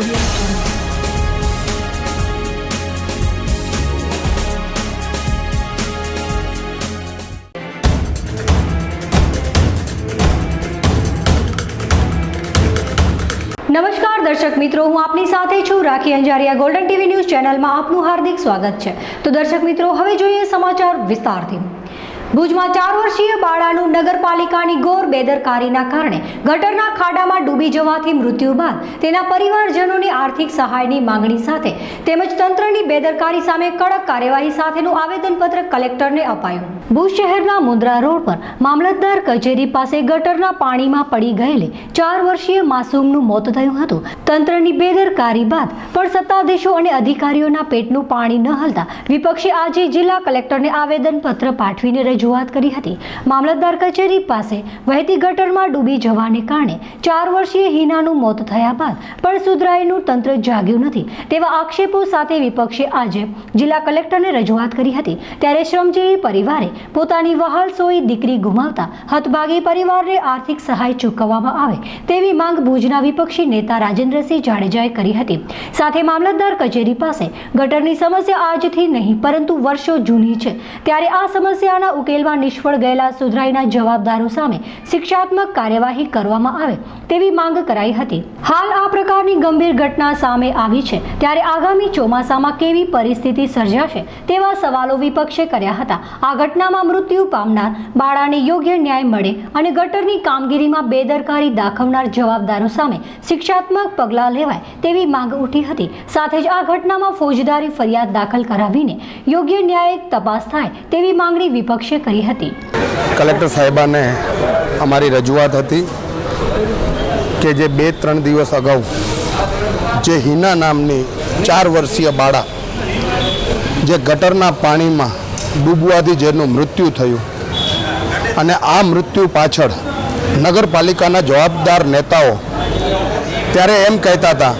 Audio Jungle. નમસ્કાર દર્શક મિત્રો, હું આપની સાથે છું રાખી અંજારિયા. ગોલ્ડન ટીવી ન્યૂઝ ચેનલમાં આપનું હાર્દિક સ્વાગત છે. તો દર્શક મિત્રો, હવે જોઈએ સમાચાર વિસ્તારથી. ભુજમાં 4 વર્ષીય બાળાનું નગરપાલિકાની ઘોર બેદરકારીના કારણે ગટરના ખાડામાં ડૂબી જવાથી મૃત્યુ બાદ તેના પરિવારજનોની આર્થિક સહાયની માંગણી સાથે તેમજ તંત્રની બેદરકારી સામે કડક કાર્યવાહી સાથેનું આવેદનપત્ર કલેક્ટરને અપાયું. ભુજ શહેરના મુન્દ્રા રોડ પર મામલતદાર કચેરી પાસે ગટરના પાણીમાં પડી ગયેલી 4 વર્ષીય માસૂમનું મોત થયું હતું. તંત્રની બેદરકારી બાદ પણ સત્તાધીશો અને અધિકારીઓના પેટનું પાણી ન હલતા વિપક્ષે આજે જિલ્લા કલેક્ટરને આવેદનપત્ર પાઠવીને રજૂઆત કરી હતી. મામલતદાર કચેરી પાસે વહેતી ગટરમાં ડૂબી જવાને કારણે 4 વર્ષીય હિનાનું મોત થયા બાદ પણ સુધરાઈનું તંત્ર જાગ્યું નથી તેવા આક્ષેપો સાથે વિપક્ષે આજે જિલ્લા કલેક્ટરને રજૂઆત કરી હતી. ત્યારે શ્રમજીવી પરિવારે પોતાની વહાલ સોઈ દીકરી ગુમાવતા હતભાગી પરિવારને આર્થિક સહાય ચૂકવવામાં આવે તેવી માંગ ભુજના વિપક્ષી નેતા રાજેન્દ્રસિંહ જાડેજાએ કરી હતી. સાથે મામલતદાર કચેરી પાસે ગટરની સમસ્યા આજથી નહીં પરંતુ વર્ષો જૂની છે, ત્યારે આ સમસ્યાના ઉકેલમાં નિષ્ફળ ગયેલા સુધરાઈના જવાબદારો સામે શિક્ષાત્મક કાર્યવાહી કરવામાં આવે તેવી માંગ કરાઈ હતી. હાલ આ પ્રકારની ગંભીર ઘટના સામે આવી છે, ત્યારે આગામી ચોમાસામાં કેવી પરિસ્થિતિ સર્જાશે તેવા સવાલો વિપક્ષે કર્યા હતા. આ ઘટનામાં મૃત્યુ પામનાર બાળાને યોગ્ય ન્યાય મળે અને ગટરની કામગીરીમાં બેદરકારી દાખવનાર જવાબદારો સામે શિક્ષાત્મક પગલાં લેવાય તેવી માંગ ઉઠી હતી. સાથે જ આ ઘટનામાં ફોજદારી ફરિયાદ દાખલ કરાવીને યોગ્ય ન્યાયિક તપાસ થાય તેવી માંગણી વિપક્ષે કરી હતી. કલેક્ટર સાહેબાને અમારી રજૂઆત હતી કે જે 2-3 દિવસ અગાઉ જે હિના નામની 4 વર્ષીય બાળા જે ગટરના પાણીમાં ડૂબવાથી જેનું મૃત્યુ થયું અને આ મૃત્યુ પાછળ નગરપાલિકાના જવાબદાર નેતાઓ ત્યારે એમ કહેતા હતા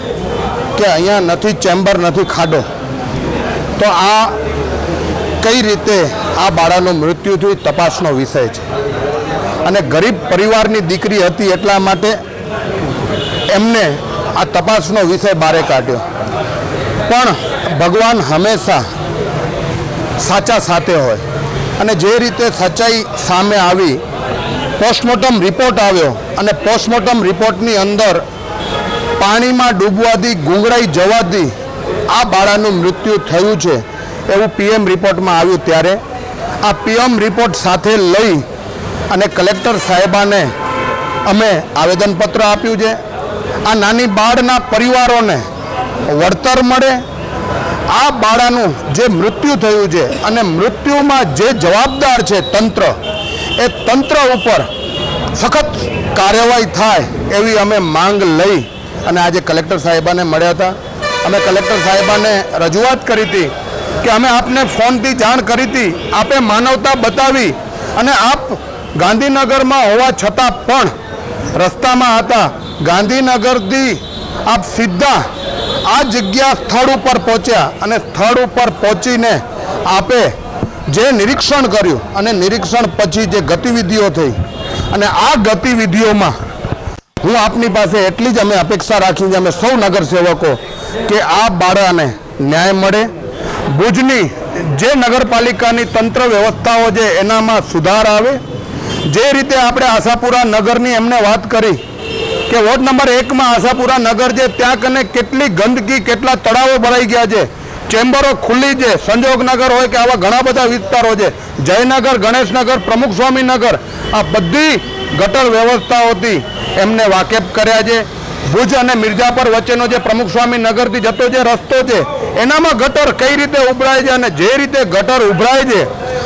કે અહીંયા નથી ચેમ્બર, નથી ખાડો, તો આ કઈ રીતે આ બાળાનું મૃત્યુ થયું તપાસનો વિષય છે. અને ગરીબ પરિવારની દીકરી હતી એટલા માટે એમને આ તપાસનો વિષય બહાર કાઢ્યો. પણ ભગવાન હંમેશા સાચા સાથે હોય અને જે રીતે સચ્ચાઈ સામે આવી, પોસ્ટમોર્ટમ રિપોર્ટ આવ્યો અને પોસ્ટમોર્ટમ રિપોર્ટની અંદર પાણીમાં ડૂબવાથી ગુંગળાઈ જવાથી આ બાળાનું મૃત્યુ થયું છે એવું પીએમ રિપોર્ટમાં આવ્યું. ત્યારે આ પીએમ રિપોર્ટ સાથે લઈ અને કલેક્ટર સાહેબાને અમે આવેદનપત્ર આપ્યું છે. આ નાની બાળના પરિવારોને વળતર મળે, આ બાળાનું જે મૃત્યુ થયું છે અને મૃત્યુમાં જે જવાબદાર છે તંત્ર, એ તંત્ર ઉપર સખત કાર્યવાહી થાય એવી અમે માંગ લઈ અને આજે કલેક્ટર સાહેબાને મળ્યા હતા. અમે કલેક્ટર સાહેબાને રજૂઆત કરી હતી કે અમે આપને ફોનથી જાણ કરી હતી, આપે માનવતા બતાવી અને આપ ગાંધીનગરમાં હોવા છતાં પણ રસ્તામાં હતા. ગાંધીનગરથી આપ સીધા આ જગ્યા સ્થળ ઉપર પહોંચ્યા અને સ્થળ ઉપર પહોંચીને આપે જે નિરીક્ષણ કર્યું અને નિરીક્ષણ પછી જે ગતિવિધિઓ થઈ અને આ ગતિવિધિઓમાં હું આપની પાસે એટલી જ અમે અપેક્ષા રાખીને અમે સૌ નગરસેવકો કે આ બાળાને ન્યાય મળે, ભુજની જે નગરપાલિકાની તંત્ર વ્યવસ્થાઓ છે એનામાં સુધાર આવે. જે રીતે આપણે આશાપુરા નગરની એમને વાત કરી કે વોર્ડ નંબર 1માં આશાપુરા નગર છે, ત્યાં કને કેટલી ગંદકી, કેટલા તળાવો ભરાઈ ગયા છે, ચેમ્બરો ખુલ્લી છે, સંજોગનગર હોય કે આવા ઘણા બધા વિસ્તારો છે, જયનગર, ગણેશનગર, પ્રમુખ સ્વામી નગર, આ બધી ગટર વ્યવસ્થાઓથી એમને વાકેફ કર્યા છે. ભુજ અને મિર્જાપર વચ્ચેનો જે પ્રમુખ સ્વામી નગરથી જતો જે રસ્તો છે એનામાં ગટર કઈ રીતે ઉભરાય છે અને જે રીતે ગટર ઉભરાય છે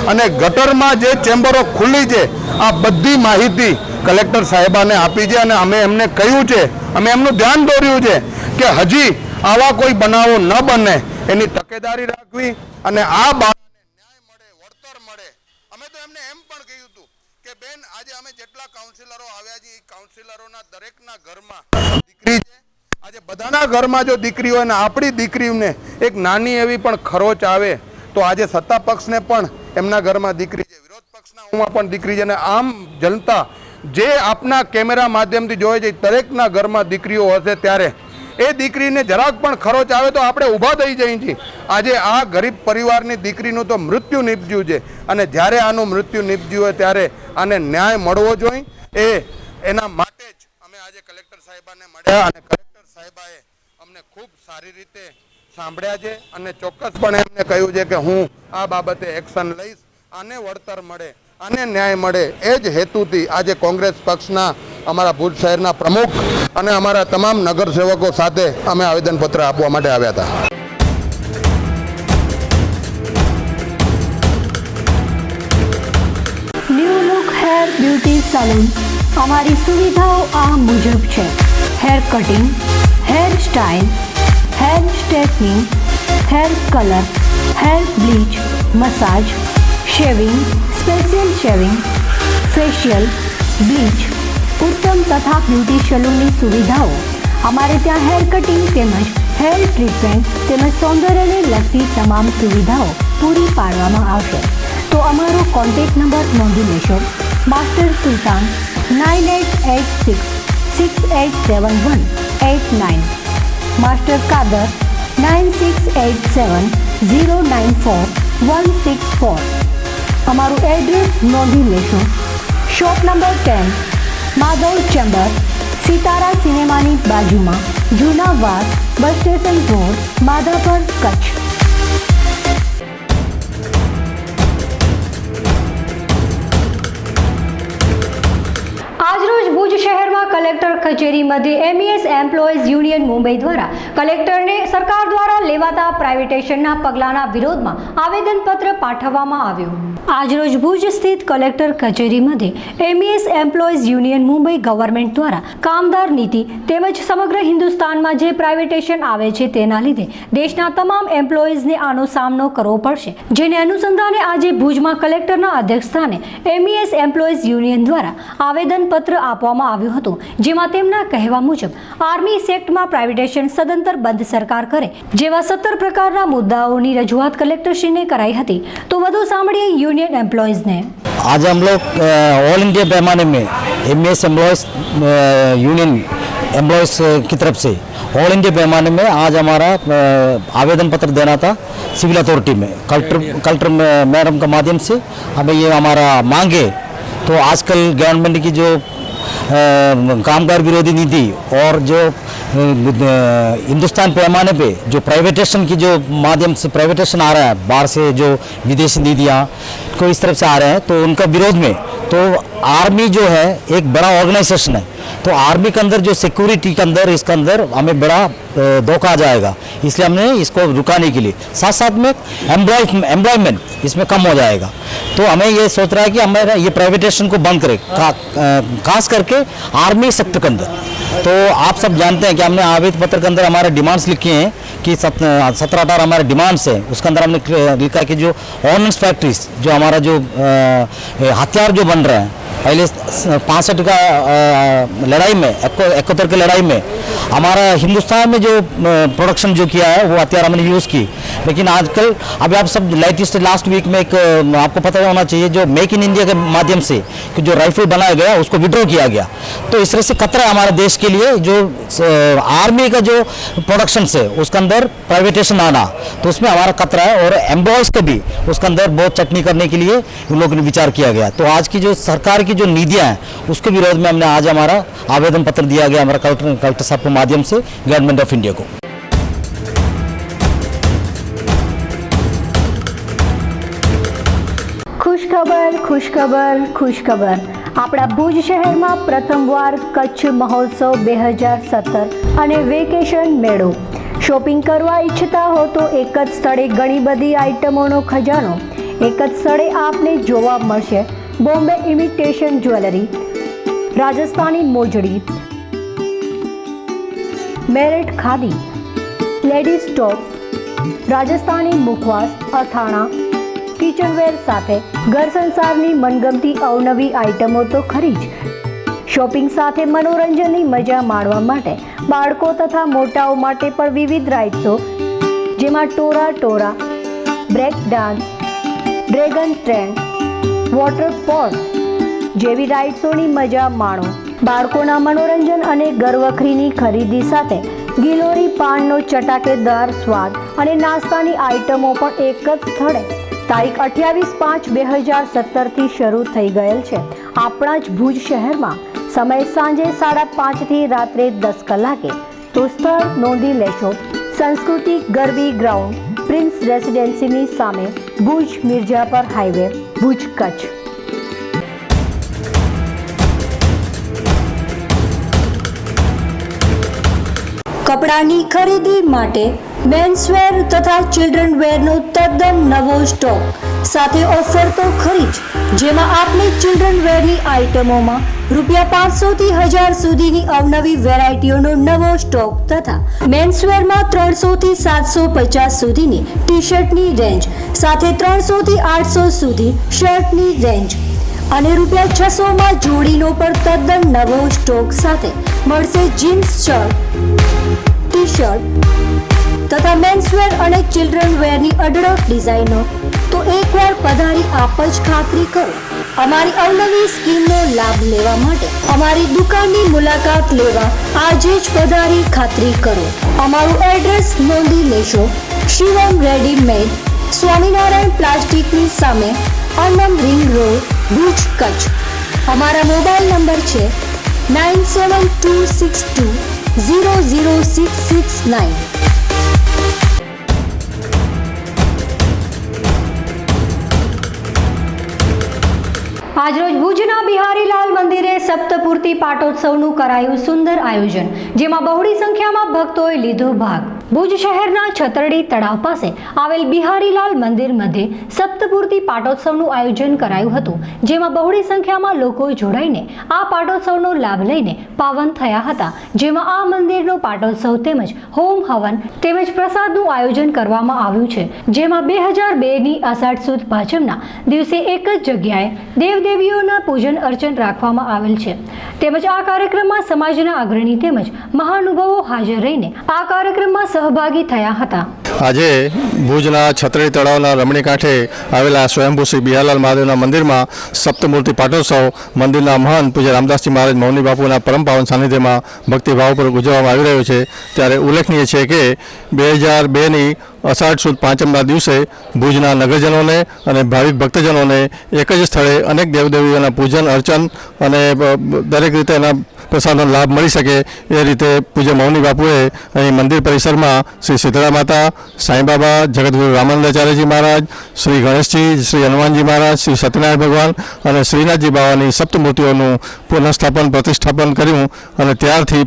અને ગટરમાં જે ચેમ્બરો ખુલ્લી છે, આ બધી માહિતી કલેક્ટર સાહેબાને આપી છે અને અમે એમને કહ્યું છે, અમે એમનું ધ્યાન દોર્યું છે કે હજી આવા કોઈ બનાવો ન બને એની તકેદારી રાખવી અને આ બાળાને ન્યાય મળે, વળતર મળે. અમે તો એમને એમ પણ કહ્યું હતું કે બેન, આજે અમે જેટલા કાઉન્સિલરો આવ્યા છે એ કાઉન્સિલરોના દરેકના ઘરમાં દીકરી છે. આજે બધાના ઘરમાં જો દીકરી હોય ને આપણી દીકરીને એક નાની એવી પણ ખરોચ આવે તો આજે સત્તા પક્ષને પણ એમના ઘરમાં દીકરી છે, વિરોધ પક્ષના ઉમાં પણ દીકરી છે અને આમ જનતા જે આપના કેમેરા માધ્યમથી જોવે છે દરેકના ઘરમાં દીકરીઓ હશે. ત્યારે એ દીકરીને જરાક પણ ખરોચ આવે તો આપણે ઊભા થઈ જઈએ છીએ. આજે આ ગરીબ પરિવારની દીકરીનું તો મૃત્યુ નીપજ્યું છે અને જ્યારે આનું મૃત્યુ નીપજ્યું હોય ત્યારે આને ન્યાય મળવો જોઈએ. એના માટે જ અમે આજે કલેક્ટર સાહેબાને મળ્યા અને કલેક્ટર સાહેબાએ અમને ખૂબ સારી રીતે સાંભળ્યા છે અને ચોક્કસપણે એમને કહ્યું છે કે હું આ બાબતે એક્શન લઈશ, આને વળતર મળે, આને ન્યાય મળે. એ જ હેતુથી આજે કોંગ્રેસ પક્ષના અમારા ભુજ શહેરના પ્રમુખ અને અમારા તમામ નગરસેવકો સાથે અમે આવેદનપત્ર આપવા માટે આવ્યા હતા. New look hair beauty salon. અમારી સુવિધાઓ આ મુજબ છે: hair cutting, hair style, hair straightening, hair colour, hair bleach, massage, shaving, special shaving, facial, bleach, ઉત્તમ તથા બ્યુટી સલૂનની સુવિધાઓ. અમારે ત્યાં હેર કટિંગ તેમજ હેર ટ્રીટમેન્ટ તેમજ સૌંદર્યને લગતી તમામ સુવિધાઓ પૂરી પાડવામાં આવશે. તો અમારો કોન્ટેક્ટ નંબર નોંધી લેશો: માસ્ટર સુલતાન 9886687189, માસ્ટર કાદર 9687094164. અમારું એડ્રેસ નોંધી લેશો: shop number 10, Madhav chamber, Sitara સિનેમાની બાજુમાં, Juna Vas, bus station road, Madhapar, Kutch. આજરોજ ભુજ શહેરમાં કલેક્ટર કચેરી મધ્યે MES એમ્પ્લોઈઝ યુનિયન મુંબઈ દ્વારા કલેક્ટરને સરકાર દ્વારા લેવાતા પ્રાઇવેટેશનના પગલાંના વિરોધમાં આવેદનપત્ર પાઠવવામાં આવ્યું. આજરોજ ભુજ સ્થિત કલેક્ટર કચેરી મધ્યે MES employees union Mumbai government દ્વારા કામદાર નીતિ તેમજ સમગ્ર હિન્દુસ્તાનમાં જે પ્રાઇવેટેશન આવે છે તેના લીધે દેશના તમામ એમ્પ્લોઈઝને આનો સામનો કરવો પડશે, જેને અનુસંધાને આજે ભુજમાં કલેક્ટરના અધ્યક્ષસ્થાને MES એમ્પ્લોઈઝ યુનિયન દ્વારા આવેદનપત્ર આપવામાં આવ્યું હતું, જેમાં તેમના કહેવા મુજબ આર્મી સેક્ટમાં પ્રાઇવેટેશન સદંતર બંધ સરકાર કરે જેવા 17 પ્રકારના મુદ્દાઓની રજૂઆત કલેક્ટરશ્રીને કરાઈ હતી. તો વધુ સાંભળીએ यूनियन एम्प्लॉयज ने. आज हम लोग ऑल इंडिया पैमाने में MES एम्प्लॉयज़ यूनियन एम्प्लॉयज़ की तरफ से ऑल इंडिया पैमाने में आज हमारा आवेदन पत्र देना था सिविल अथॉरिटी में. कलेक्टर मैडम का माध्यम से हमें ये हमारा मांगे. तो आजकल गवर्नमेंट की जो कामगार विरोधी नीति और जो हिंदुस्तान पैमाने पे जो प्राइवेटेशन की जो माध्यम से प्राइवेटेशन आ रहा है, बाहर से जो विदेशी नीतियाँ को इस तरफ से आ रहे हैं, तो उनका विरोध में तो आर्मी जो है एक बड़ा ऑर्गेनाइजेशन है. तो आर्मी के अंदर जो सिक्योरिटी के अंदर इसके अंदर हमें बड़ा धोखा आ जाएगा, इसलिए हमने इसको रुकाने के लिए साथ साथ में एम्प्लॉयमेंट इसमें कम हो जाएगा. तो हमें ये सोच रहा है कि हमें ये प्राइवेटेशन को बंद करें, खास करके आर्मी सेक्टर के अंदर. तो आप सब जानते हैं कि हमने आवेदन पत्र के अंदर हमारे डिमांड्स लिखे हैं कि 17-18 हमारे डिमांड्स हैं. उसके अंदर हमने लिखा है कि जो ऑर्डिनेंस फैक्ट्रीज जो हमारा जो हथियार जो बन रहे हैं, पहले 65 का लड़ाई में 71 की लड़ाई में हमारा हिंदुस्तान में जो प्रोडक्शन जो किया है वो हथियार हमने यूज़ की. लेकिन आजकल अभी आप सब लेटेस्ट लास्ट वीक में एक आपको पता होना चाहिए जो मेक इन इंडिया के माध्यम से कि जो राइफल बनाया गया उसको विड्रॉ किया गया. तो इस तरह से खतरा है हमारे देश के लिए. जो आर्मी का जो प्रोडक्शन है उसके अंदर प्राइवेटेशन आना, तो उसमें हमारा खतरा है. और एम्प्लॉयज़ को भी उसके अंदर बहुत चटनी करने के लिए उन लोगों ने विचार किया गया. तो आज की जो सरकार की जो नीतियाँ हैं उसके विरोध में हमने आज हमारा आवेदन पत्र दिया गया हमारा कलेक्टर साहब के माध्यम से गवर्नमेंट ऑफ इंडिया को. ખુશખબર. આપણા ભુજ શહેરમાં પ્રથમવાર કચ્છ મહોત્સવ 2017 અને વેકેશન મેળો. શોપિંગ કરવા ઈચ્છતા હો તો એક જ સ્થળે ઘણી બધી આઇટમોનો ખજાનો એક જ સ્થળે આપને જોવા મળશે. બોમ્બે ઇમિટેશન જ્વેલરી, રાજસ્થાની મોજડી, મેરઠ ખાદી, લેડીઝ ટોપ, રાજસ્થાની મુખવાસ, અથાણા, કિચનવેર સાથે ઘર સંસારની મનગમતી અવનવી આઇટમો તો ખરી જ. શોપિંગ સાથે મનોરંજનની મજા માણવા માટે બાળકો તથા મોટાઓ માટે પણ વિવિધ રાઇડ્સો જેમાં ટોરા, break dance, dragon train, water sports જેવી રાઇડ્સોની મજા માણો. બાળકોના મનોરંજન અને ઘરવખરીની ખરીદી સાથે ગિલોરી પાનનો ચટાકેદાર સ્વાદ અને નાસ્તાની આઇટમો પણ એક જ સ્થળે તારીખ 28/5/2017 શરૂ થઈ ગયેલ છે આપણા જ ભુજ શહેરમાં। સમય સાંજે 5:30 થી રાત્રે 10 કલાકે। તો સ્થળ નોંધી લેશો, સંસ્કૃતિ ગરબી ગ્રાઉન્ડ, પ્રિન્સ રેસિડેન્સીની સામે, ભુજ મિર્જાપર હાઈવે, ભુજ કચ્છ। કપડાની ખરીદી માટે મેન્સવેર તથા ચિલ્ડ્રન વેરનો તદ્દન નવો સ્ટોક સાથે ઓફર તો ખરી જ, જેમાં આપને ચિલ્ડ્રન વેરની આઇટમોમાં ₹500 થી 1000 સુધીની અવનવી વેરાયટીઓનો નવો સ્ટોક તથા મેન્સવેરમાં 300 થી 750 સુધીની ટી શર્ટની રેન્જ સાથે 300 થી 800 સુધી શર્ટની રેન્જ અને ₹600 જોડીનો પણ તદ્દન નવો સ્ટોક સાથે મળશે જીન્સ શર્ટ, ટી શર્ટ તથા મેન્સવેર અને ચિલ્ડ્રન વેરની અઢળક ડિઝાઇનો। તો એકવાર પધારી આપ જ ખાતરી કરો અમારી અવનવી સ્કીમનો લાભ લેવા માટે અમારી દુકાનની મુલાકાત લેવા આજે જ પધારી ખાતરી કરો। અમારું એડ્રેસ નોંધી લેશો, શિવમ રેડીમેડ, સ્વામિનારાયણ પ્લાસ્ટિકની સામે, અનમ રિંગ રોડ, ભુજ કચ્છ। અમારા મોબાઈલ નંબર છે 9726200669। આજરોજ ભુજના બિહારીલાલ મંદિરે સપ્તપૂર્તિ પાટોત્સવનું કરાયું સુંદર આયોજન, જેમાં બહોળી સંખ્યામાં ભક્તોએ લીધો ભાગ। ભુજ શહેરના છતરડી તળાવ પાસે આવેલ બિહારીલાલ મંદિર મધ્યે સપ્તપૂર્તિ પાટોત્સવનું આયોજન કરાયું હતું, જેમાં બહોળી સંખ્યામાં લોકો જોડાઈને આ પાટોત્સવનો લાભ લઈને પાવન થયા હતા। જેમાં આ મંદિરનો પાટોત્સવ તેમજ હોમ હવન તેમજ પ્રસાદનું આયોજન કરવામાં આવ્યું છે, જેમાં 2002ની અષાઢ સુદ પાંચમના દિવસે એક જ જગ્યાએ દેવદેવીઓના પૂજન અર્ચન રાખવામાં આવેલ છે। તેમજ આ કાર્યક્રમમાં સમાજના અગ્રણી તેમજ મહાનુભાવો હાજર રહીને આ કાર્યક્રમમાં સહભાગી થયા હતા। આજે ભુજના છતરડી તળાવના રમણી કાંઠે આવેલા સ્વયંભૂ શ્રી બિહારલાલ મહાદેવના મંદિરમાં સપ્તમૂર્તિ પાટોત્સવ મંદિરના મહંત પૂજ્ય રામદાસજી મહારાજ મૌની બાપુના પરમ પાવન સાનિધ્યમાં ભક્તિભાવપૂર્વક ઉજવવામાં આવી રહ્યો છે। ત્યારે ઉલ્લેખનીય છે કે 2002ની અષાઢ સુદ પાંચમના દિવસે ભુજના નગરજનોને અને ભાવિક ભક્તજનોને એક જ સ્થળે અનેક દેવદેવીઓના પૂજન અર્ચન અને દરેક રીતે એના પ્રસાદનો લાભ મળી શકે એ રીતે પૂજ્ય મૌની બાપુએ અહીં મંદિર પરિસરમાં શ્રી શીતળા માતા, સાંઈબાબા, જગતગુરુ રામાનંદાચાર્યજી મહારાજ, શ્રી ગણેશજી, શ્રી હનુમાનજી મહારાજ, શ્રી સત્યનારાયણ ભગવાન અને શ્રીનાથજી બાવાની સપ્તમૂર્તિઓનું પુનઃસ્થાપન પ્રતિષ્ઠાપન કર્યું અને ત્યારથી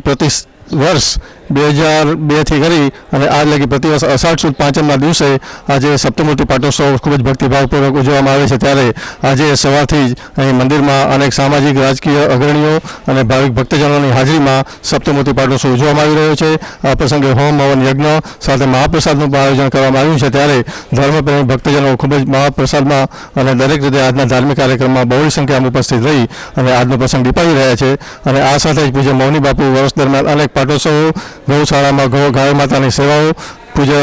વર્ષ 2002થી કરી અને આજ લગી પ્રતિવર્ષ અષાઢ સુદ પાંચમના દિવસે આજે સપ્તમૂર્તિ પાટોત્સવ ખૂબ જ ભક્તિભાવપૂર્વક ઉજવવામાં આવે છે। ત્યારે આજે સવારથી જ અહીં મંદિરમાં અનેક સામાજિક રાજકીય અગ્રણીઓ અને ભાવિક ભક્તજનોની હાજરીમાં સપ્તમૂર્તિ પાટોત્સવ ઉજવવામાં આવી રહ્યો છે। આ પ્રસંગે હોમ હવન યજ્ઞ સાથે મહાપ્રસાદનું પણ આયોજન કરવામાં આવ્યું છે। ત્યારે ધર્મપ્રેમી ભક્તજનો ખૂબ જ મહાપ્રસાદમાં અને દરેક રીતે આજના ધાર્મિક કાર્યક્રમમાં બહોળી સંખ્યામાં ઉપસ્થિત રહી અને આજનો પ્રસંગ દીપાવી રહ્યા છે। અને આ સાથે જ પૂજ્ય મૌની બાપુ વર્ષ દરમિયાન અનેક પાટોત્સવો, ગૌશાળામાં ગાય માતાની સેવાઓ, પૂજ્ય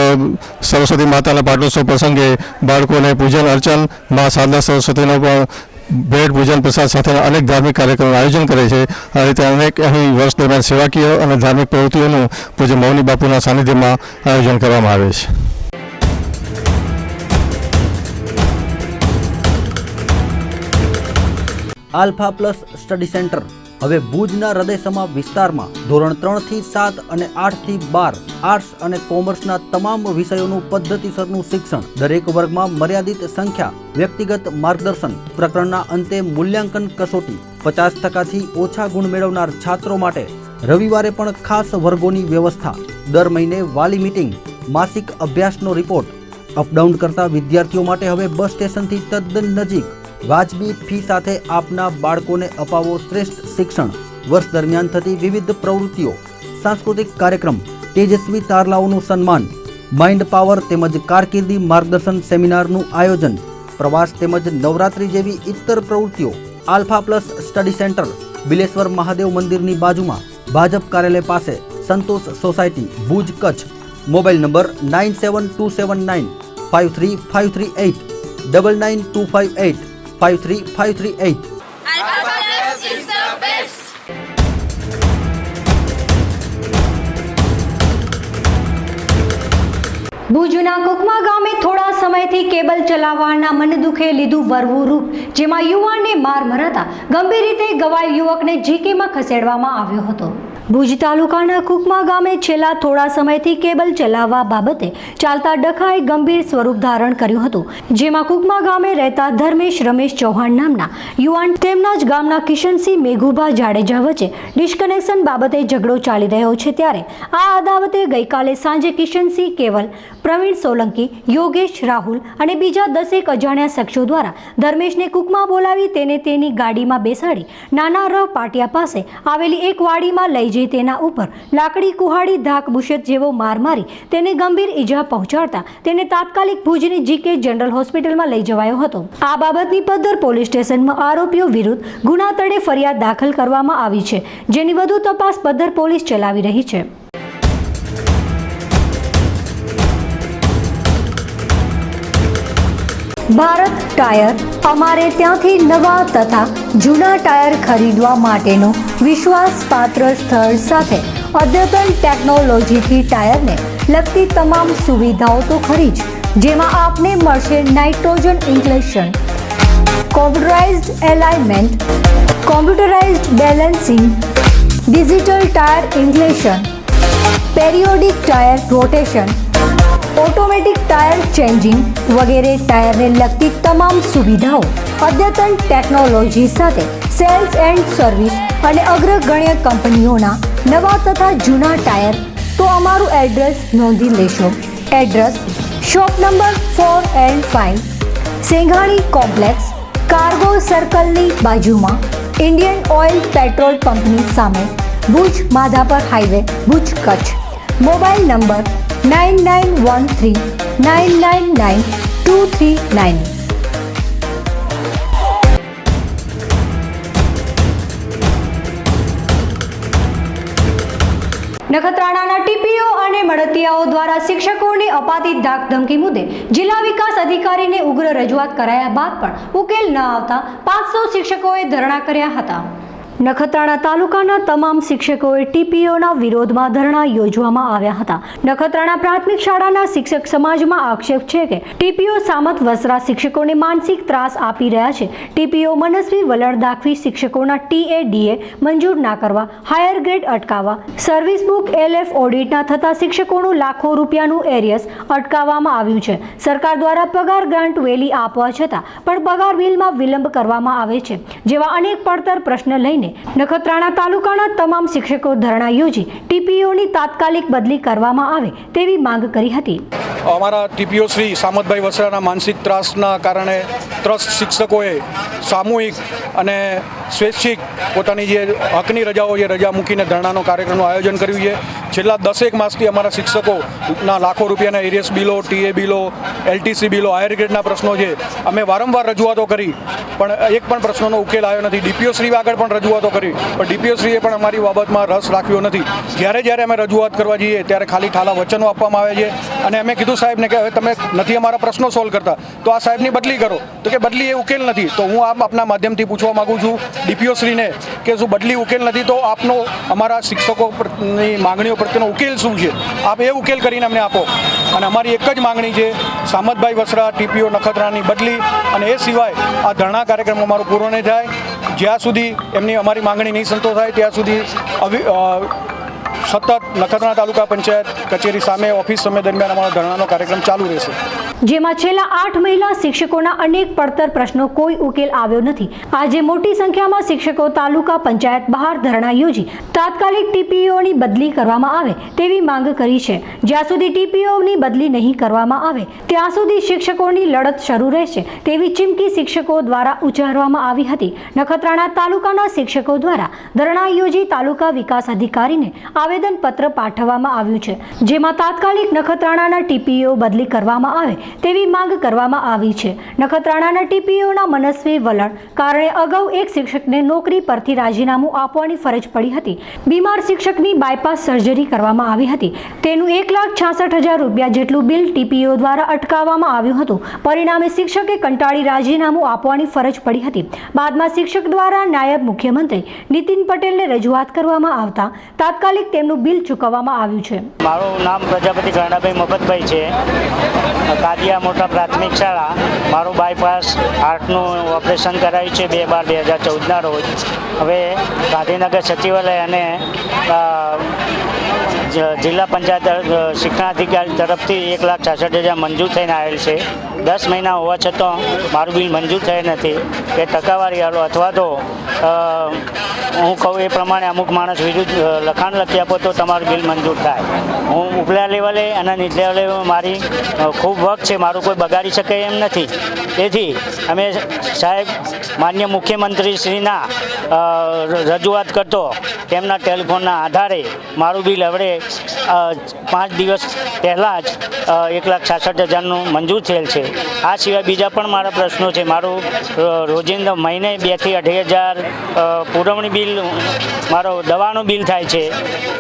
સરસ્વતી માતાના પાટોત્સવ પ્રસંગે બાળકોને પૂજન અર્ચન, મા શારદા સરસ્વતીનો પણ ભેટ પૂજન પ્રસાદ સાથેના અનેક ધાર્મિક કાર્યક્રમોનું આયોજન કરે છે। આ રીતે અનેક અહીં વર્ષ દરમિયાન સેવાકીય અને ધાર્મિક પ્રવૃત્તિઓનું પૂજ્ય મૌની બાપુના સાનિધ્યમાં આયોજન કરવામાં આવે છે। આલ્ફા પ્લસ સ્ટડી સેન્ટર હવે ભુજના હૃદયસમા વિસ્તારમાં ધોરણ 3 થી 7 અને 8 થી 12 આર્ટ્સ અને કોમર્સના તમામ વિષયોનું પદ્ધતિસરનું શિક્ષણ, દરેક વર્ગમાં મર્યાદિત સંખ્યા, વ્યક્તિગત માર્ગદર્શન, પ્રકરણના અંતે મૂલ્યાંકન કસોટી, 50%થી ઓછા ગુણ મેળવનાર છાત્રો માટે રવિવારે પણ ખાસ વર્ગોની વ્યવસ્થા, દર મહિને વાલી મીટિંગ, માસિક અભ્યાસનો રિપોર્ટ, અપડાઉન કરતા વિદ્યાર્થીઓ માટે હવે બસ સ્ટેશનથી તદ્દન નજીક, વાજબી ફી સાથે આપના બાળકોને અપાવો શ્રેષ્ઠ શિક્ષણ। વર્ષ દરમિયાન થતી વિવિધ પ્રવૃત્તિઓ, સાંસ્કૃતિક કાર્યક્રમ, તેજસ્વી તારલાઓનું સન્માન, માઇન્ડ પાવર તેમજ કારકિર્દી માર્ગદર્શન સેમિનારનું આયોજન, પ્રવાસ તેમજ નવરાત્રી જેવી ઇતર પ્રવૃત્તિઓ। Alpha plus study centre Bileshwar Mahadev મંદિરની બાજુમાં, ભાજપ કાર્યાલય પાસે, Santosh society, Bhuj Kutch. Mobile number 9727953538 99258 53538। ભુજના કુકમા ગામે થોડા સમયથી કેબલ ચલાવવાના મન દુખે લીધું વરવું રૂપ, જેમાં યુવાનને માર મરાતા ગંભીર રીતે ઘવાયેલ યુવકને જીકેમાં ખસેડવામાં આવ્યો હતો. ભુજ તાલુકાના કુકમા ગામે છેલ્લા થોડા સમયથી કેબલ ચલાવવા બાબતે ચાલતા ડખાએ ગંભીર સ્વરૂપ ધારણ કર્યું હતું, જેમાં કુકમા ગામે રહેતા ધર્મેશ રમેશ ચૌહાણ નામના યુવાન તેમના જ ગામના કિશનસિંહ મેઘુભા જાડેજા વચ્ચે ડિસ્કનેક્શન બાબતે ઝઘડો ચાલી રહ્યો છે. ત્યારે આ અદાવતે ગઈકાલે સાંજે કિશનસિંહ કેવલ, પ્રવીણ સોલંકી, યોગેશ, રાહુલ અને બીજા 10 અજાણ્યા શખ્સો દ્વારા ધર્મેશને કુકમા બોલાવી તેને તેની ગાડીમાં બેસાડી નાના રહ પાટિયા પાસે આવેલી એક વાડીમાં લઈ જઈ તેના ઉપર લાકડી, કુહાડી, ધાક, બુશેત જેવો માર મારી તેને ગંભીર ઈજા પહોંચાડતા તેને તાત્કાલિક ભુજની જીકે જનરલ હોસ્પિટલમાં લઈ જવાયો હતો. આ બાબતની પદ્ધર પોલીસ સ્ટેશનમાં આરોપીઓ વિરુદ્ધ ગુના તળે ફરિયાદ દાખલ કરવામાં આવી છે, જેની વધુ તપાસ પદ્ધર પોલીસ ચલાવી રહી છે. ભારત ટાયર અમારે ત્યાંથી નવા તથા જૂના ટાયર ખરીદવા માટેનું વિશ્વાસપાત્ર સ્થળ સાથે અદ્યતન ટેકનોલોજીથી ટાયરને લગતી તમામ સુવિધાઓ તો ખરી જ, જેમાં આપને મળશે nitrogen injection, computerised alignment, computerised balancing, digital tyre injection, periodic tyre rotation, automatic tyre changing વગેરે ટાયરને લગતી તમામ સુવિધાઓ અદ્યતન ટેકનોલોજી સાથે સેલ્સ એન્ડ સર્વિસ અને અગ્રગણ્ય કંપનીઓના નવા તથા જૂના ટાયર. તો અમારું એડ્રેસ નોંધી લેશો. Address shop number 4 and 5, Senghani complex, cargo સર્કલની બાજુમાં, ઇન્ડિયન ઓઇલ પેટ્રોલ પંપની સામે, Bhuj Madhapar highway, Bhuj, Kutch. Mobile number 9913 999 239. નખત્રાણાના ટીપીઓ અને મળતિયાઓ દ્વારા શિક્ષકોને અપાતી ધાકધમકી મુદ્દે જિલ્લા વિકાસ અધિકારીને ઉગ્ર રજૂઆત કરાયા બાદ પણ ઉકેલ ન આવતા 500 શિક્ષકોએ ધરણા કર્યા હતા. નખત્રાણા તાલુકાના તમામ શિક્ષકોએ ટીપીઓના વિરોધમાં ધરણા યોજવામાં આવ્યા હતા. નખત્રાણા પ્રાથમિક શાળાના શિક્ષક સમાજમાં આક્ષેપ છે કે ટીપીઓ સામત વસરા શિક્ષકોને માનસિક ત્રાસ આપી રહ્યા છે. ટીપીઓ મનસ્વી વલણ દાખવી શિક્ષકોના TADA મંજૂર ના કરવા, હાયર ગ્રેડ અટકાવવા, સર્વિસ બુક LF ઓડિટના થતા શિક્ષકોનું લાખો રૂપિયાનું એરિયસ અટકાવવામાં આવ્યું છે. સરકાર દ્વારા પગાર ગ્રાન્ટ વહેલી આપવા છતાં પણ પગાર બિલમાં વિલંબ કરવામાં આવે છે, જેવા અનેક પડતર પ્રશ્ન લઈને નખત્રાણા તાલુકાના તમામ શિક્ષકો ધરણા યોજી ટીપીઓની તાત્કાલિક બદલી કરવામાં આવે તેવી માંગ કરી હતી. અમારા ટીપીઓ શ્રી સામતભાઈ વસરાના માનસિક ત્રાસના કારણે ત્રસ્ત શિક્ષકોએ સામૂહિક અને સ્વૈચ્છિક પોતાની જે હકની રજાઓ છે રજા મૂકીને ધરણાનો કાર્યક્રમનું આયોજન કર્યું છે. છેલ્લા 10 માસથી અમારા શિક્ષકોના લાખો રૂપિયાના એરિયસ બિલો, TA બિલો, LTC બિલો, હાયર ગ્રેડના પ્રશ્નો છે. અમે વારંવાર રજૂઆતો કરી પણ એક પણ પ્રશ્નોનો ઉકેલ આવ્યો નથી. ડીપીઓ શ્રી આગળ પણ રજૂઆતો કરી પણ ડીપીઓ શ્રીએ પણ અમારી બાબતમાં રસ રાખ્યો નથી. જ્યારે અમે રજૂઆત કરવા જઈએ ત્યારે ખાલી ઠાલા વચનો આપવામાં આવે છે અને અમે કીધું સાહેબને કે હવે તમે નથી અમારા પ્રશ્નો સોલ્વ કરતા તો આ સાહેબની બદલી કરો. તો કે બદલી એ ઉકેલ નથી. તો હું આપના માધ્યમથી પૂછવા માગું છું ડીપીઓ શ્રીને કે શું બદલી ઉકેલ નથી તો આપનો અમારા શિક્ષકોની માંગણીઓ પ્રત્યેનો ઉકેલ શું છે, આપ એ ઉકેલ કરીને અમને આપો. અને અમારી એક જ માંગણી છે સામતભાઈ વસરા ટીપીઓ નખત્રાણાની બદલી, અને એ સિવાય આ ધરણા કાર્યક્રમ અમારો પૂરો નહીં થાય જ્યાં સુધી એમની અમારી માંગણી નહીં સંતોષાય ત્યાં સુધી સતત નખત્રાણા તાલુકા પંચાયત કચેરી સામે ઓફિસ સમય દરમિયાન અમારો ધરણાનો કાર્યક્રમ ચાલુ રહેશે. જેમાં છેલ્લા 8 મહિલા શિક્ષકોના અનેક પડતર પ્રશ્નો કોઈ ઉકેલ આવ્યો નથી. આજે મોટી સંખ્યામાં શિક્ષકો તાલુકા પંચાયત બહાર ધરણા યોજી તાત્કાલિક ટીપીઓની બદલી કરવામાં આવે તેવી માંગ કરી છે. જ્યાં સુધી ટીપીઓની બદલી નહીં કરવામાં આવે ત્યાં સુધી શિક્ષકોની લડત શરૂ રહેશે તેવી ચીમકી શિક્ષકો દ્વારા ઉચ્ચારવામાં આવી હતી. નખત્રાણા તાલુકાના શિક્ષકો દ્વારા ધરણા યોજી તાલુકા વિકાસ અધિકારીને આવેદનપત્ર પાઠવવામાં આવ્યું છે, જેમાં તાત્કાલિક નખત્રાણાના ટીપીઓ બદલી કરવામાં આવે તેવી માંગ કરવામાં આવી છે. નખત્રાણાના ટીપીઓના મનસ્વી વલણ કારણે અગાઉ એક શિક્ષકને નોકરી પરથી રાજીનામું આપવાની ફરજ પડી હતી. બીમાર શિક્ષકની બાયપાસ સર્જરી કરવામાં આવી હતી. તેનું 1,66,000 રૂપિયા જેટલું બિલ ટીપીઓ દ્વારા અટકાવવામાં આવ્યું હતું. પરિણામે શિક્ષકે કંટાળી રાજીનામું આપવાની ફરજ પડી હતી. બાદમાં શિક્ષક દ્વારા નાયબ મુખ્યમંત્રી નીતિન પટેલને રજૂઆત કરવામાં આવતા તાત્કાલિક તેમનું બિલ ચૂકવવામાં આવ્યું છે. મારું નામ પ્રજાપતિ ઘરણાભાઈ મફતભાઈ છે. કાદિયા મોટા પ્રાથમિક શાળા. મારું બાયપાસ હાર્ટનું ઓપરેશન કરાવ્યું છે 2/12/2014ના રોજ. હવે ગાંધીનગર સચિવાલય અને જિલ્લા પંચાયત શિક્ષણાધિકારી તરફથી 1,66,000 મંજૂર થઈને આવેલ છે. 10 મહિના હોવા છતાં મારું બિલ મંજૂર થયેલ નથી. એ ટકાવારી આલો અથવા તો હું કહું એ પ્રમાણે અમુક માણસ વિરુદ્ધ લખાણ લખી આપો તો તમારું બિલ મંજૂર થાય. હું ઉપલા લેવલે અને નીચલા લેવલે મારી ખૂબ વર્ક છે, મારું કોઈ બગાડી શકે એમ નથી. તેથી અમે સાહેબ માન્ય મુખ્યમંત્રીશ્રીના રજૂઆત કરતો તેમના ટેલિફોનના આધારે મારું બિલ હવે 5 દિવસ પહેલાં જ 1,66,000નું મંજૂર થયેલ છે. આ સિવાય બીજા પણ મારા પ્રશ્નો છે. મારું રોજિંદા મહિને 2,000 થી 2,500 પુરવણી બિલ, મારો દવાનું બિલ થાય છે.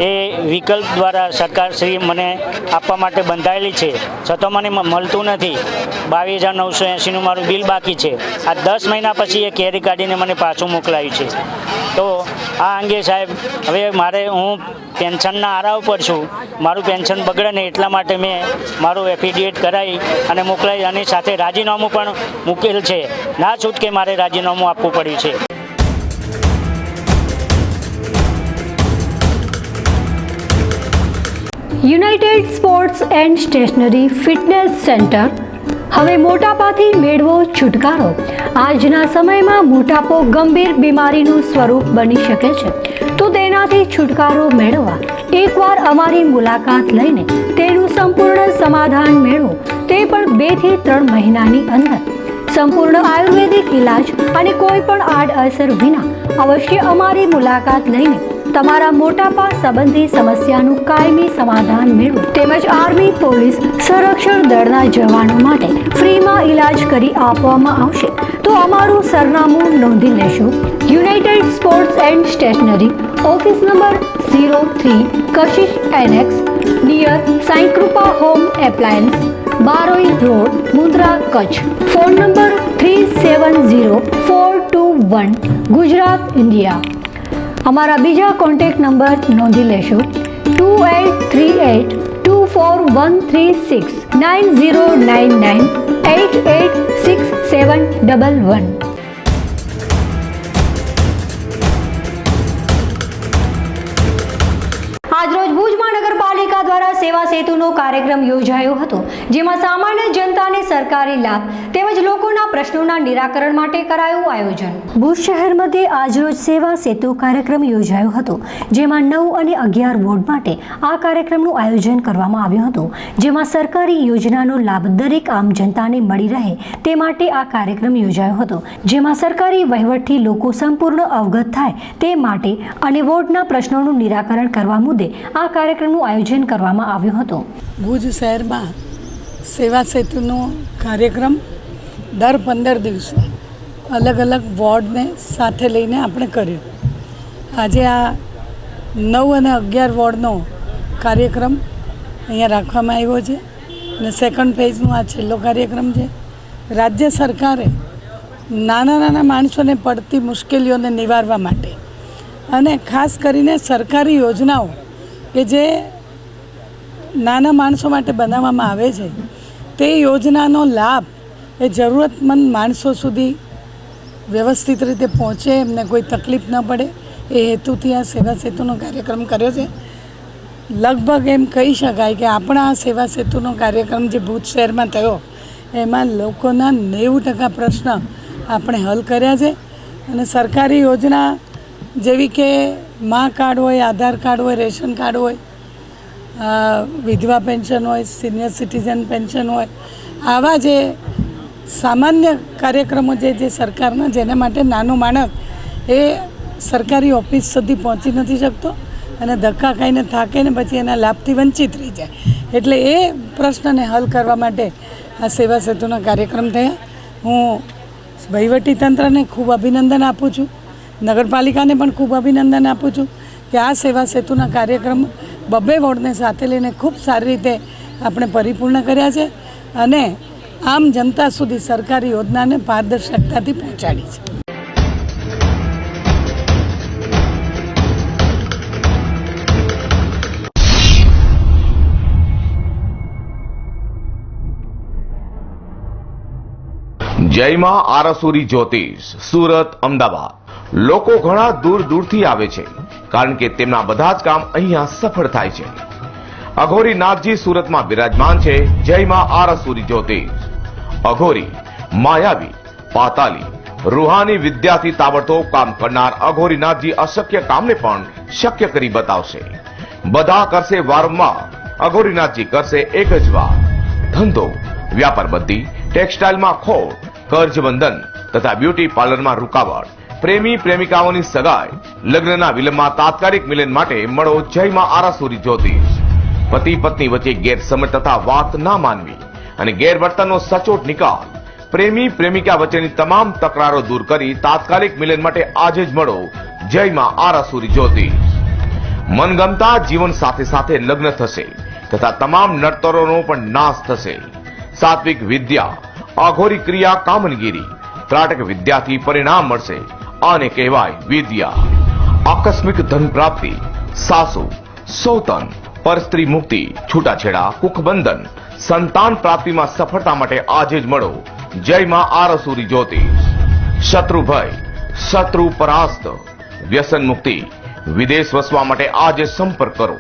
એ વિકલ્પ દ્વારા સરકારશ્રી મને આપવા માટે બંધાયેલી છે, છતાં મને મળતું નથી. 22,980નું મારું બિલ બાકી છે. આ 10 મહિના પછી એ કેરી કાઢીને મને પાછું મોકલાયું છે. તો આ અંગે સાહેબ હવે હું પેન્શનના આરા ઉપર છું. મારું પેન્શન બગડે ને એટલા માટે મેં મારું એફિડેવિટ કરાવી અને મોકલાવી અને સાથે રાજીનામું પણ મૂકેલ છે. ના છૂટકે મારે રાજીનામું આપવું પડ્યું છે. United sports and stationery fitness centre. હવે મોટાપાથી મેળવો છુટકારો. આજના સમયમાં મોટાપો ગંભીર બીમારીનું સ્વરૂપ બની શકે છે, તો તેનાથી છુટકારો મેળવવા એકવાર અમારી મુલાકાત લઈને તેનું સંપૂર્ણ સમાધાન મેળવો, તે પણ 2 થી 3 મહિનાની અંદર. સંપૂર્ણ આયુર્વેદિક ઇલાજ અને કોઈ પણ આડઅસર વિના અવશ્ય અમારી મુલાકાત લઈને તમારા મોટાપા સંબંધી સમસ્યાનું કાયમી સમાધાન મેળવો. તેમજ આર્મી, પોલીસ, સંરક્ષણ દળના જવાનો માટે ફ્રીમાં ઇલાજ કરી આપવામાં આવશે. તો અમારું સરનામું નોંધી લેશો. United sports and stationery, office number 03, Kashish annexe, near Sai Krupa home appliance, Baroi road, Mundra, Kutch. Phone number 370421, Gujarat, India. અમારા બીજા કોન્ટેક્ટ નંબર નોંધી લેશો: 2838241369, 9099886711. આજરોજ ભુજ મહાનગરપાલિકા દ્વારા સેવા સેતુનો કાર્યક્રમ યોજાયો હતો, જેમાં સામાન્ય જનતાને સરકારી લાભ તેમજ લોકોના પ્રશ્નોના નિરાકરણ માટે કરાયું આયોજન. ભુજ શહેર મધ્યે આજરોજ સેવા સેતુ કાર્યક્રમ યોજાયો હતો, જેમાં 9 અને 11 વોર્ડ માટે આ કાર્યક્રમનું આયોજન કરવામાં આવ્યું હતું, જેમાં સરકારી યોજનાનો લાભ દરેક આમ જનતાને મળી રહે તે માટે આ કાર્યક્રમ યોજાયો હતો, જેમાં સરકારી વહીવટથી લોકો સંપૂર્ણ અવગત થાય તે માટે અને વોર્ડના પ્રશ્નોનું નિરાકરણ કરવા મુદ્દે આ કાર્યક્રમનું આયોજન કરવામાં આવ્યું હતું. ભુજ શહેરમાં સેવા સેતુનો કાર્યક્રમ દર 15 દિવસે અલગ અલગ વોર્ડને સાથે લઈને આપણે કર્યો. આજે આ 9 અને 11 વોર્ડનો કાર્યક્રમ અહીંયા રાખવામાં આવ્યો છે અને સેકન્ડ ફેઝનો આ છેલ્લો કાર્યક્રમ છે. રાજ્ય સરકારે નાના માણસોને પડતી મુશ્કેલીઓને નિવારવા માટે અને ખાસ કરીને સરકારી યોજનાઓ કે જે નાના માણસો માટે બનાવવામાં આવે છે તે યોજનાનો લાભ એ જરૂરતમંદ માણસો સુધી વ્યવસ્થિત રીતે પહોંચે, એમને કોઈ તકલીફ ન પડે એ હેતુથી આ સેવા સેતુનો કાર્યક્રમ કર્યો છે. લગભગ એમ કહી શકાય કે આપણા આ સેવા સેતુનો કાર્યક્રમ જે ભુજ શહેરમાં થયો એમાં લોકોના 90% પ્રશ્ન આપણે હલ કર્યા છે. અને સરકારી યોજના જેવી કે મા કાર્ડ હોય, આધાર કાર્ડ હોય, રેશન કાર્ડ હોય, વિધવા પેન્શન હોય, સિનિયર સિટીઝન પેન્શન હોય, આવા જે સામાન્ય કાર્યક્રમો જે સરકારના, જેના માટે નાનો માણસ એ સરકારી ઓફિસ સુધી પહોંચી નથી શકતો અને ધક્કા ખાઈને થાકે ને પછી એના લાભથી વંચિત રહી જાય. એટલે એ પ્રશ્નને હલ કરવા માટે આ સેવા સેતુના કાર્યક્રમ થયા. હું વહીવટીતંત્રને ખૂબ અભિનંદન આપું છું, નગરપાલિકાને પણ ખૂબ અભિનંદન આપું છું કે આ સેવા સેતુના કાર્યક્રમ 2 વોર્ડને સાથે લઈને ખૂબ સારી રીતે આપણે પરિપૂર્ણ કર્યા છે અને આમ જનતા સુધી સરકારી યોજનાને પારદર્શકતાથી પહોંચાડી છે. જયમાં આરસુરી જ્યોતિષ, સુરત, અમદાવાદ. લોકો ઘણા દૂર દૂરથી આવે છે કારણ કે તેમના બધા જ કામ અહીંયા સફળ થાય છે. અઘોરી નાથજી સુરતમાં બિરાજમાન છે. જયમાં આરસુરી જ્યોતિષ. અઘોરી, માયાવી, પાતાલી, રૂહાની વિદ્યાથી તાબડતોબ કામ કરનાર અઘોરી નાથજી અશક્ય કામને પણ શક્ય કરી બતાવશે. બધા કરશે વારંવાર, અઘોરીનાથજી કરશે એક જ વાર. ધંધો, વ્યાપાર બંધી, ટેક્સટાઇલમાં ખોટ, કર્જ બંધન તથા બ્યુટી પાર્લરમાં રૂકાવટ, પ્રેમી પ્રેમિકાઓની સગાઈ, લગ્નના વિલંબમાં તાત્કાલિક મિલન માટે મળો જયમાં આરસુરી જ્યોતિષ. પતિ પત્ની વચ્ચે ગેરસમજ તથા વાત ના માનવી અને ગેરવર્તનનો સચોટ નિકાલ, પ્રેમી પ્રેમિકા વચ્ચેની તમામ તકરારો દૂર કરી તાત્કાલિક મિલન માટે આજે જ મળો જયમાં આરસુરી જ્યોતિષ. મનગમતા જીવન સાથે સાથે લગ્ન થશે તથા તમામ નડતરોનો પણ નાશ થશે. સાત્વિક વિદ્યા, અઘોરી ક્રિયા, કામનગીરી, ત્રાટક વિદ્યાથી પરિણામ મળશે. આને કહેવાય વિદ્યા. આકસ્મિક ધન પ્રાપ્તિ, સાસુ, સૌતન, પરસ્ત્રી મુક્તિ, છૂટાછેડા, કુખબંધન, સંતાન પ્રાપ્તિમાં સફળતા માટે આજે જ મળો જયમાં આરસુરી જ્યોતિષ. શત્રુ ભય, શત્રુ પરાસ્ત, વ્યસન મુક્તિ, વિદેશ વસવા માટે આજે સંપર્ક કરો.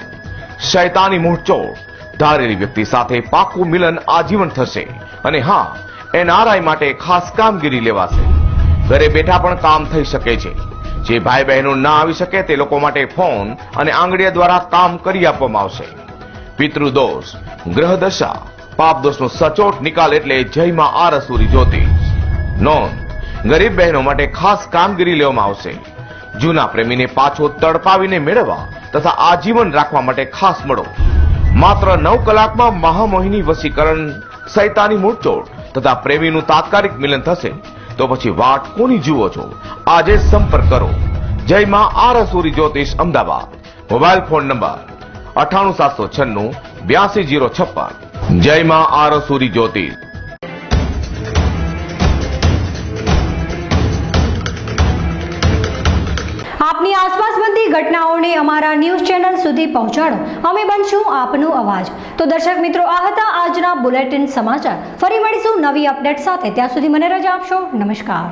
શૈતાની મૂંઢચોડ, ધારેલી વ્યક્તિ સાથે પાકું મિલન આજીવન થશે. અને હા, એનઆરઆઈ માટે ખાસ કામગીરી લેવાશે. ઘરે બેઠા પણ કામ થઈ શકે છે. જે ભાઈ બહેનો ના આવી શકે તે લોકો માટે ફોન અને આંગળીયા દ્વારા કામ કરી આપવામાં આવશે. પિતૃદોષ, ગ્રહ દશા, પાપ દોષનો સચોટ નિકાલ એટલે જયમાં આરસુરી જ્યોતિષ. નોંધ, ગરીબ બહેનો માટે ખાસ કામગીરી લેવામાં આવશે. જૂના પ્રેમીને પાછો તડપાવીને મેળવવા તથા આજીવન રાખવા માટે ખાસ મળો. માત્ર 9 કલાકમાં મહામોહિની વશીકરણ, શૈતાની મૂંઢચોડ તથા પ્રેમીનું તાત્કાલિક મિલન થશે. તો પછી વાટ કોની જુઓ છો? આજે સંપર્ક કરો Jaymaa Arsuri Jyotish, Ahmedabad. Mobile phone number 9876928056. Jaymaa Arsuri Jyotish. આપની આસપાસ બનતી ઘટનાઓને અમારા ન્યૂઝ ચેનલ સુધી પહોંચાડો. અમે બનશું આપનો અવાજ. તો દર્શક મિત્રો, આ હતા આજના બુલેટિન સમાચાર. ફરી મળીશું નવી અપડેટ સાથે. ત્યાં સુધી મને રજા આપશો. નમસ્કાર.